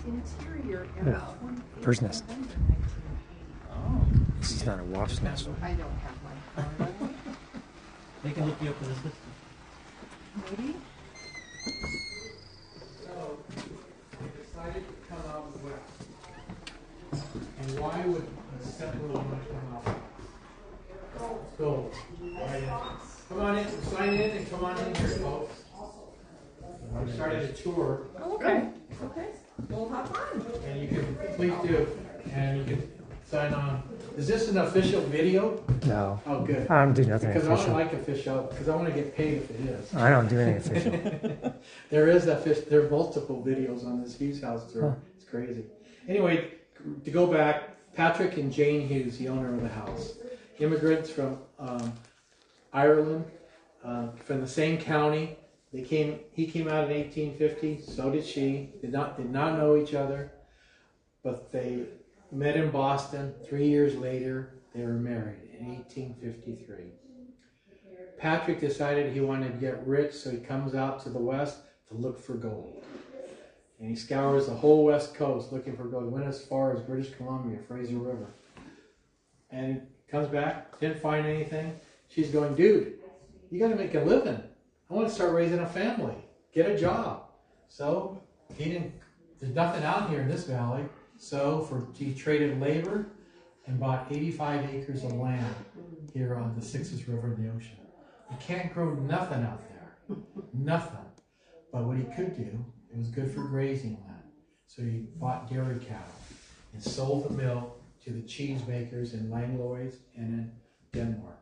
Interior bird's nest. Oh. This is not a wasp's nest. I don't have my card. They can look you up in the system. Maybe? So, they decided to come out west. And why would a settler want to come out? Gold. Right in. Come on in, sign in and come on in here, folks. I'm starting a tour. Oh, okay. Okay. We'll have fun. And you can, please do, and you can sign on. Is this an official video? No. Oh, good. I don't do nothing Because I official. don't like official, because I want to get paid if it is. I don't do anything official. There are multiple videos on this Hughes house tour. It's crazy. Anyway, to go back, Patrick and Jane Hughes, the owner of the house, immigrants from Ireland, from the same county. He came out in 1850. So did she. Did not know each other, but they met in Boston. 3 years later, they were married in 1853. Patrick decided he wanted to get rich, so he comes out to the west to look for gold. And he scours the whole west coast looking for gold. Went as far as British Columbia, Fraser River. And comes back, didn't find anything. She's going, dude, you got to make a living. I want to start raising a family. Get a job. So there's nothing out here in this valley. So he traded labor and bought 85 acres of land here on the Sixes River in the ocean. You can't grow nothing out there. Nothing. But what he could do, it was good for grazing land. So he bought dairy cattle and sold the milk to the cheese makers in Langlois and in Denmark.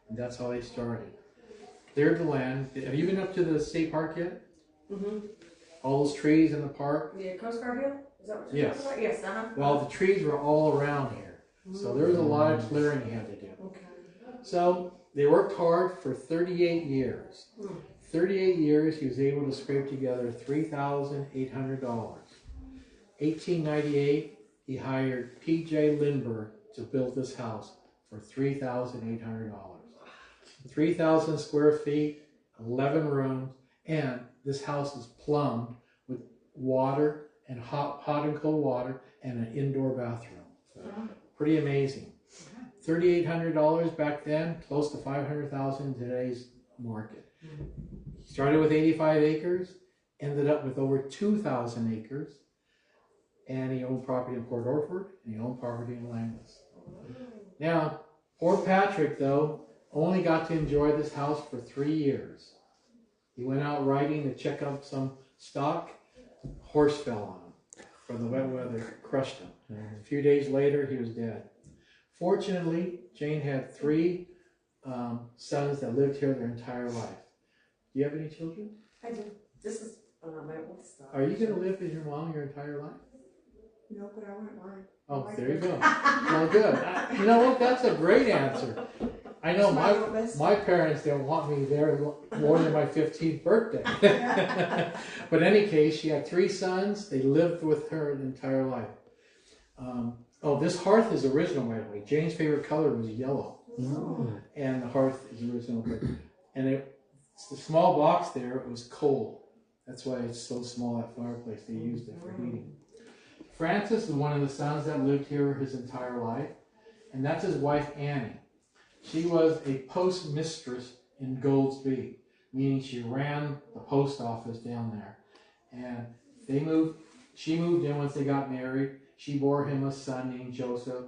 And that's how they started. Cleared the land. Have you been up to the state park yet? Mm-hmm. All those trees in the park? The Coast Guard Hill? Is that what you're Yes. talking about? Yes, uh-huh. Well, the trees were all around here. So there was a lot of clearing he had to do. Okay. So they worked hard for 38 years. 38 years, he was able to scrape together $3,800. 1898, he hired P.J. Lindbergh to build this house for $3,800. 3,000 square feet, 11 rooms, and this house is plumbed with water and hot and cold water and an indoor bathroom. Pretty amazing. $3,800 back then, close to $500,000 in today's market. He started with 85 acres, ended up with over 2,000 acres, and he owned property in Port Orford, and he owned property in Langlois. Now, poor Patrick, though, only got to enjoy this house for 3 years. He went out riding to check out some stock. Horse fell on him from the wet weather, crushed him. A few days later, he was dead. Fortunately, Jane had 3 sons that lived here their entire life. Do you have any children? I do. This is my oldest daughter. Are you going to live with your mom your entire life? No, but I wouldn't mind. Oh, there you go. Well, good. You know what? That's a great answer. I know my parents didn't want me there more than my 15th birthday. But in any case, she had 3 sons. They lived with her the entire life. This hearth is original, by the way. Jane's favorite color was yellow. And the hearth is original. And it's the small box there, it was cold. That's why it's so small, that fireplace. They used it for heating. Francis is one of the sons that lived here his entire life. And that's his wife, Annie. She was a postmistress in Goldsby, meaning she ran the post office down there. And she moved in once they got married. She bore him a son named Joseph,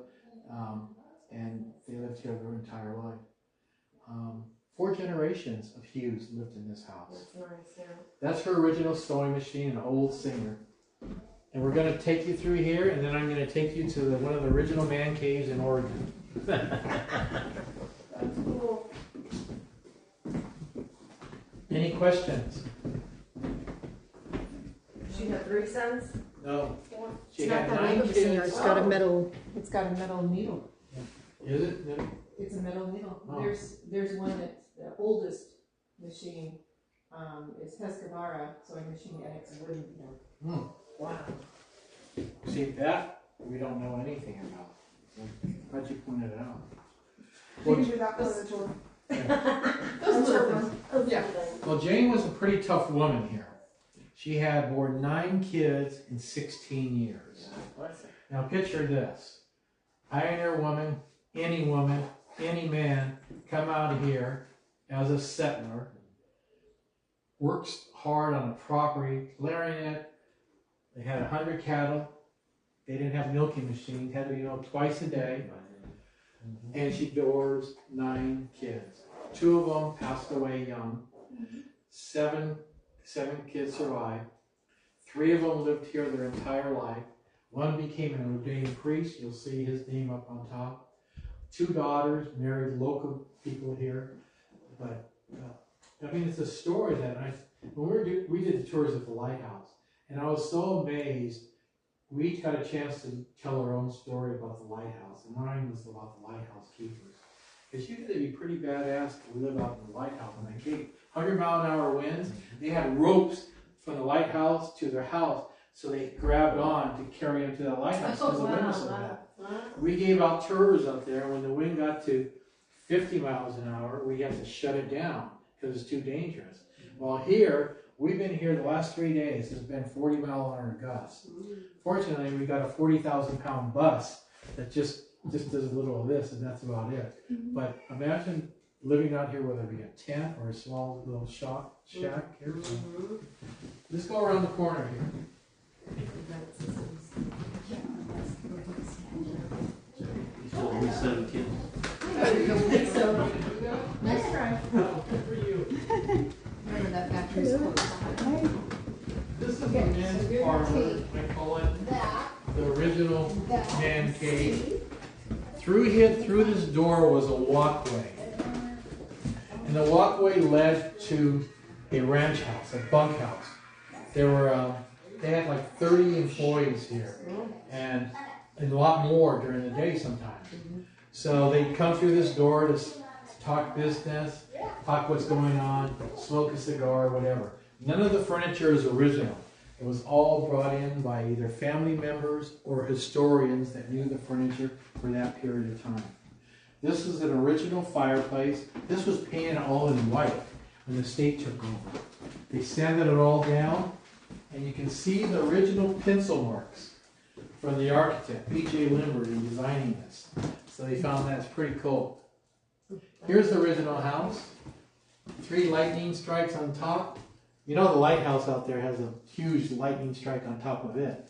and they lived here their entire life. 4 generations of Hughes lived in this house. That's nice, yeah. That's her original sewing machine, an old Singer. And we're going to take you through here, and then I'm going to take you to one of the original man caves in Oregon. That's cool. Any questions? She had 3 sons? No. She It's had not that 9 old of a singer. kids. It's got a metal. It's got a metal needle. Is it? No. It's a metal needle. Oh. There's one that's the oldest machine. It's Hescavara sewing machine, and it's a wooden needle. Wow. See, that we don't know anything about. How'd you point it out? You can do that for the tour. Yeah. Those little things. Oh, Yeah. Well, Jane was a pretty tough woman here. She had born 9 kids in 16 years. Now picture this. Pioneer woman, any man, come out here as a settler, works hard on a property, clearing it. They had 100 cattle. They didn't have milking machines, had to be milked twice a day. And she bores 9 kids. 2 of them passed away young. 7 kids survived. 3 of them lived here their entire life. 1 became an ordained priest. You'll see his name up on top. 2 daughters married local people here. But I mean, it's a story that when we did the tours of the lighthouse, and I was so amazed. We each got a chance to tell our own story about the lighthouse, and mine was about the lighthouse keepers. Because you had to be pretty badass to live out in the lighthouse. When they came 100-mile-an-hour winds, they had ropes from the lighthouse to their house, so they grabbed on to carry them to the lighthouse because the wind was so bad. We gave out tours up there, and when the wind got to 50 miles an hour, we had to shut it down because it's too dangerous. Well, here, we've been here the last 3 days. There's been 40-mile-an-hour gusts. Fortunately, we got a 40,000-pound bus that just does a little of this, and that's about it. But imagine living out here, whether it be a tent or a small little shack here. Let's go around the corner here. So only 7 kids. So, nice try. Good for you. Remember that factory's closed. This is the men's parlor. I call it the original man cave. Through this door was a walkway. And the walkway led to a ranch house, a bunkhouse. They had like 30 employees here, and a lot more during the day sometimes. So they'd come through this door to talk business, talk what's going on, smoke a cigar, whatever. None of the furniture is original. It was all brought in by either family members or historians that knew the furniture for that period of time. This is an original fireplace. This was painted all in white when the state took over. They sanded it all down, and you can see the original pencil marks from the architect, P.J. Lindbergh, in designing this. So they found that's pretty cool. Here's the original house. 3 lightning strikes on top. You know the lighthouse out there has a huge lightning strike on top of it.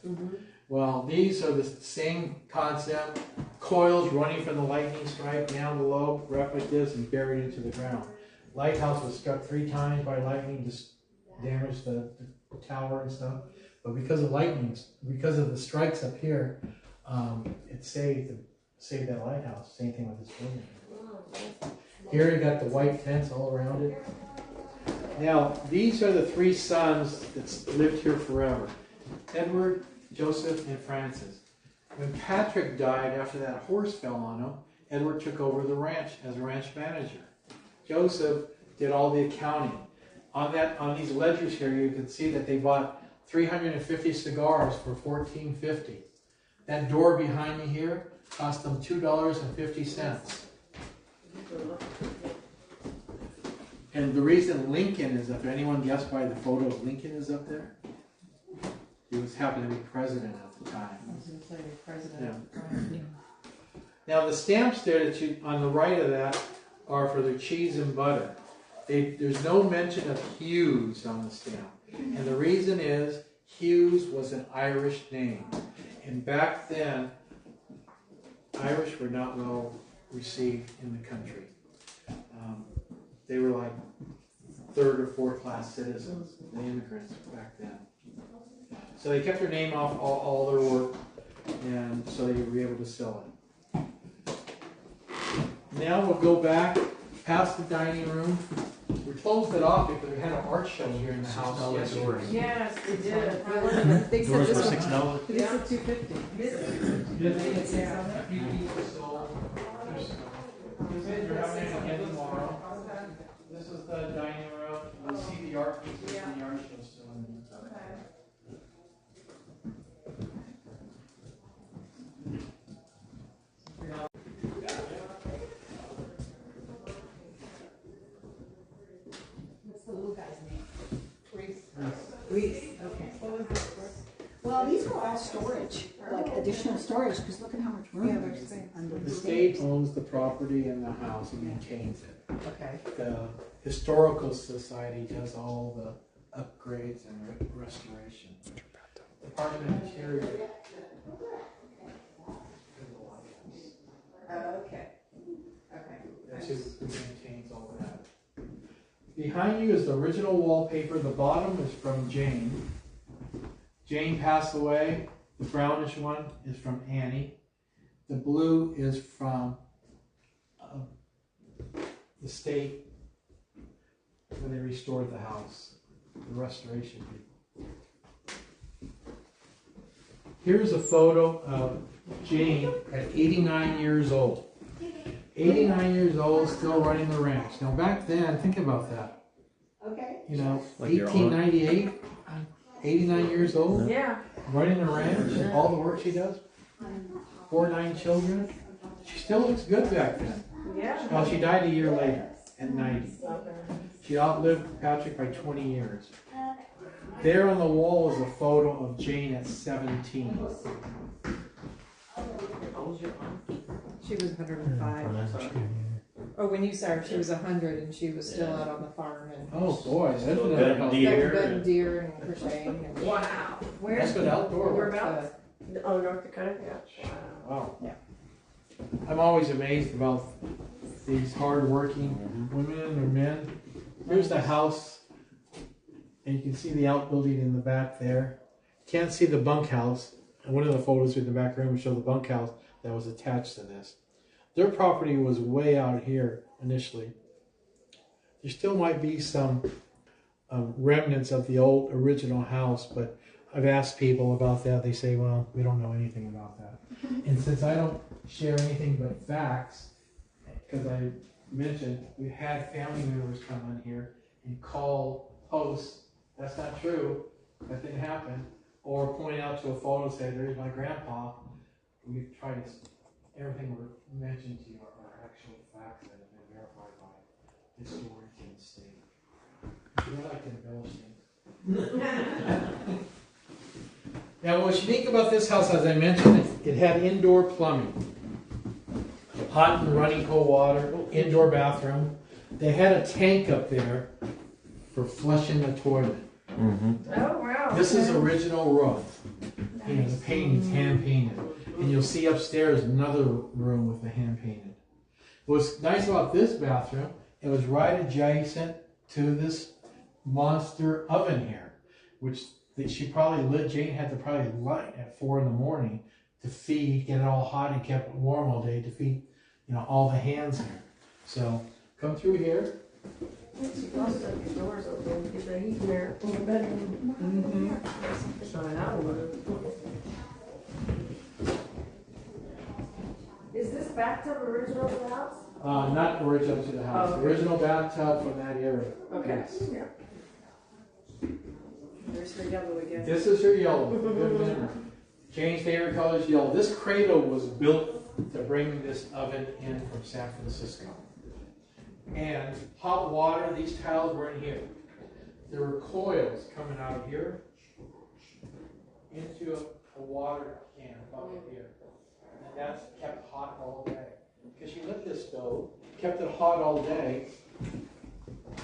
Well, these are the same concept. Coils running from the lightning strike down below, wrapped like this and buried into the ground. Lighthouse was struck 3 times by lightning, just damaged the tower and stuff. But because of the strikes up here, it saved that lighthouse. Same thing with this building. Here you got the white fence all around it. Now, these are the 3 sons that lived here forever. Edward, Joseph, and Francis. When Patrick died after that horse fell on him, Edward took over the ranch as ranch manager. Joseph did all the accounting. On these ledgers here, you can see that they bought 350 cigars for $14.50. That door behind me here cost them $2.50. And the reason Lincoln is up there, anyone guess why the photo of Lincoln is up there? He was happened to be president at the time. I was going to say president. Yeah. Now the stamps there that on the right of that are for the cheese and butter. There's no mention of Hughes on the stamp. And the reason is Hughes was an Irish name. And back then, Irish were not well received in the country. They were like 3rd or 4th class citizens, the immigrants back then. So they kept their name off all their work, and so they were able to sell it. Now we'll go back past the dining room. We closed it off because we had an art show here in the house yesterday. Yes, we did. They said Doors this were was $6. They said $2.50. A few people sold. They said you're having it again tomorrow. This is the dining room. You'll see the art pieces in the art show still in there. What's the little guy's name? Reese. Well, these were all storage, like additional storage, because look at how much room Yeah, there there's is space. under The the state stairs. owns the property and the house and maintains it. Okay. The Historical Society does all the upgrades and restoration. Department of Interior. Okay. Okay. That's who maintains all that. Behind you is the original wallpaper. The bottom is from Jane. Jane passed away. The brownish one is from Annie. The blue is from the state when they restored the house, the restoration people. Here's a photo of Jane at 89 years old. 89 years old, still running the ranch. Now back then, think about that. Okay. You know, Like your 1898, 89 years old, Yeah. running the ranch, all the work she does, 9 children. She still looks good back then. Yeah. Well, she died a year later, at 90. Okay. She outlived Patrick by 20 years. There on the wall is a photo of Jane at 17. How old's your aunt? She was 105. Oh, when you saw her, she was 100 and she was still out on the farm and Oh boy, that's Still another good health. deer. cutting deer and crocheting. And Wow. That's good outdoor work. Whereabouts? Oh, North Dakota? Yeah. Wow. Yeah. I'm always amazed about these hard-working women or men. Here's the house, and you can see the outbuilding in the back there. Can't see the bunkhouse. And one of the photos in the back room show the bunkhouse that was attached to this. Their property was way out here initially. There still might be some remnants of the old original house, but I've asked people about that. They say, well, we don't know anything about that. And since I don't share anything but facts, because I mentioned we had family members come on here and call hosts, that's not true, that didn't happen, or point out to a photo, say, there's my grandpa. We try to, everything we're mentioned to you are actual facts that have been verified by historians in the state. We like to embellish things. Now, what's unique about this house, as I mentioned, it had indoor plumbing. Hot and running cold water, indoor bathroom. They had a tank up there for flushing the toilet. Mm-hmm. Oh, wow. This is original roof. You know, the painting's hand painted. And you'll see upstairs another room with the hand painted. What's nice about this bathroom, it was right adjacent to this monster oven here, which she probably lit. Jane had to probably light at 4 in the morning to feed, get it all hot and kept it warm all day to feed, you know, all the hands here. So come through here. She also left the doors open because the heat there in the bedroom. So that would. Is this bathtub original to the house? Not original to the house. Oh, okay. Original bathtub from that area. Okay. Yes. Yeah. There's her yellow again. This is her yellow. Good memory. Jane's favorite color is yellow. This cradle was built to bring this oven in from San Francisco. And hot water, these tiles were in here. There were coils coming out of here into a water can bucket here. And that's kept hot all day. Because she lit this stove, kept it hot all day,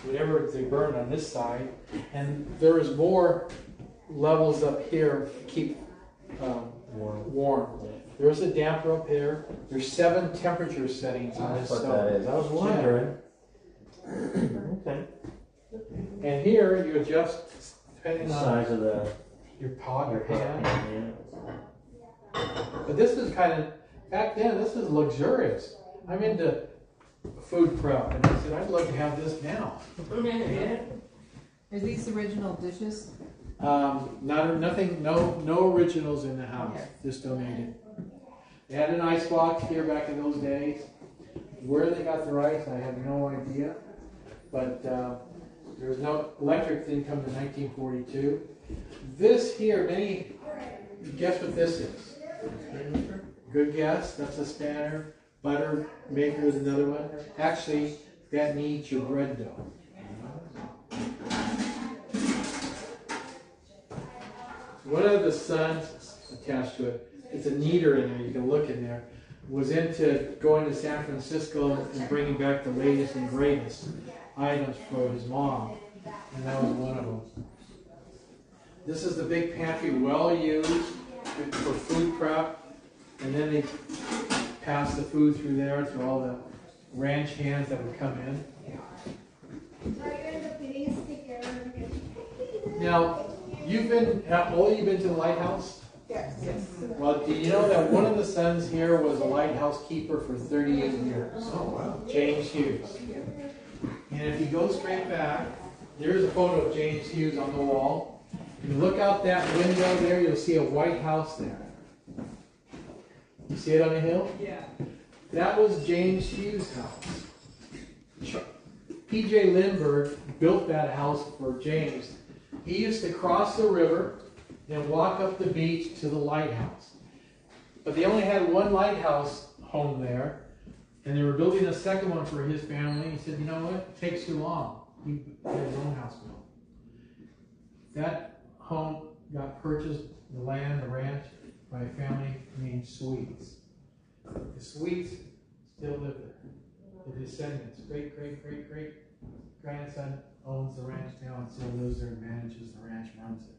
whatever they burned on this side. And there is more levels up here to keep warm. There's a damper up here. There's 7 temperature settings on this That's what stove. that is. I was wondering. Okay. And here you adjust depending The on size of the your pot, your your pan. yeah. But this is kind of, back then, this is luxurious. I'm into food prep, and I said, I'd love to have this now. Are these original dishes? Nothing, no originals in the house, Okay. just donated. They had an ice box here back in those days. Where they got the ice, I have no idea. But there was no, electric didn't come to 1942. This here, guess what this is? Good guess, that's a spanner. Butter maker is another one. Actually, that needs your bread dough. one of the sons attached to it, it's a kneader in there, you can look in there, was into going to San Francisco and bringing back the latest and greatest items for his mom, and that was one of them. This is the big pantry, well used for food prep, and then they pass the food through there to all the ranch hands that would come in. Now, you've been to the lighthouse? Yes. Well, do you know that one of the sons here was a lighthouse keeper for 38 years? Oh, wow. James Hughes. And if you go straight back, there's a photo of James Hughes on the wall. If you look out that window there, you'll see a white house there. You see it on the hill? Yeah. That was James Hughes' house. P.J. Lindbergh built that house for James. He used to cross the river and walk up the beach to the lighthouse. But they only had one lighthouse home there, and they were building a second one for his family. He said, you know what, it takes too long. He had his own house built. That home got purchased, the land, the ranch, by a family named Sweets. The Sweets still live there. The descendants, great-grandson owns the ranch now and still lives there and manages the ranch, runs it.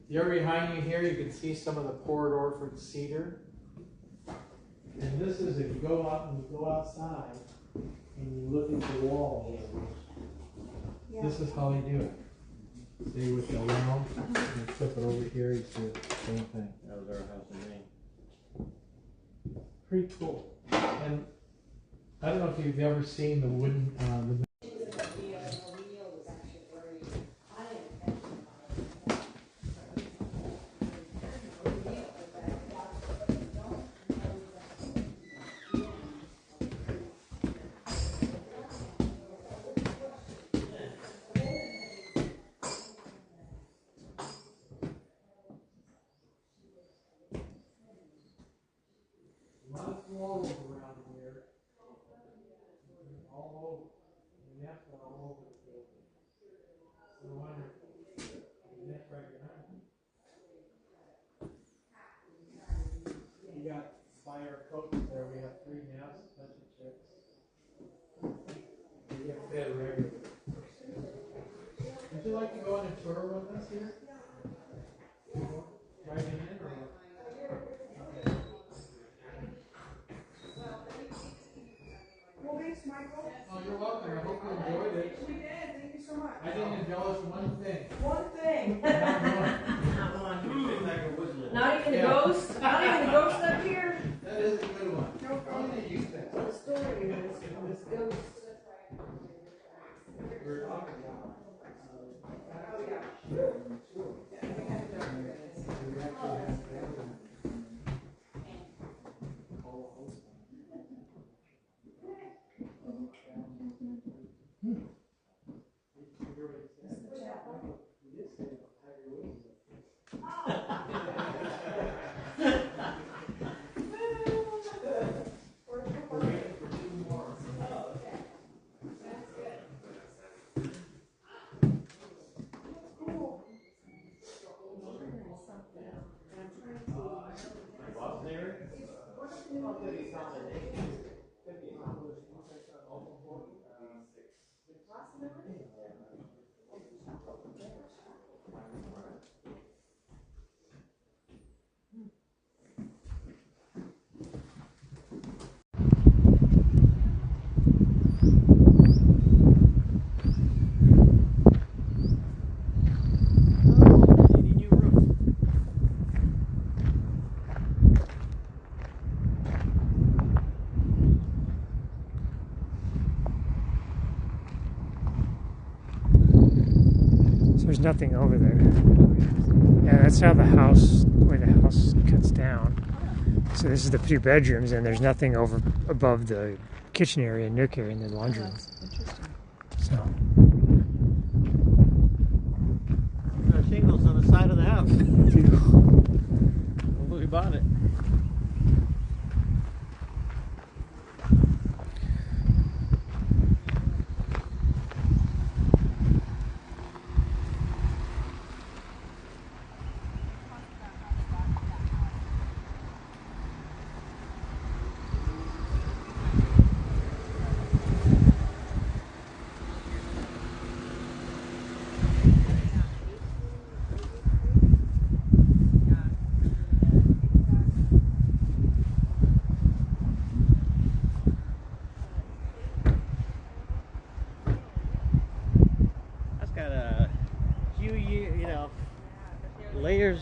The area behind you here, you can see some of the poured Orford cedar. And this is if you go out and you go outside and you look at the wall. This is how they do it. See with the round, and you flip it over here, you see the same thing. That was our house in Maine. Pretty cool. And I don't know if you've ever seen the wooden, lots of walls around here, all over, and that's all over the building. So I wonder, the net right behind you. You got by our coaches there, we have 3 nests, bunch of chicks. We get fed regularly. Would you like to go on a tour with us here? Driving in or what? Well, thanks, Michael. Oh, you're welcome. I hope you enjoyed it. We did. Thank you so much. I didn't embellish one thing. One thing. Not one. Not even the ghost? Not even the ghost up here? That is a good one. No How problem. did they use that? The story is this ghost. We're talking about. There's nothing over there. Yeah, that's how the house, where the house cuts down. So this is the 2 bedrooms, and there's nothing over above the kitchen area, nook area, and the laundry room. Interesting. So There are shingles on the side of the house. beautiful. When we bought it.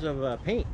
of paint.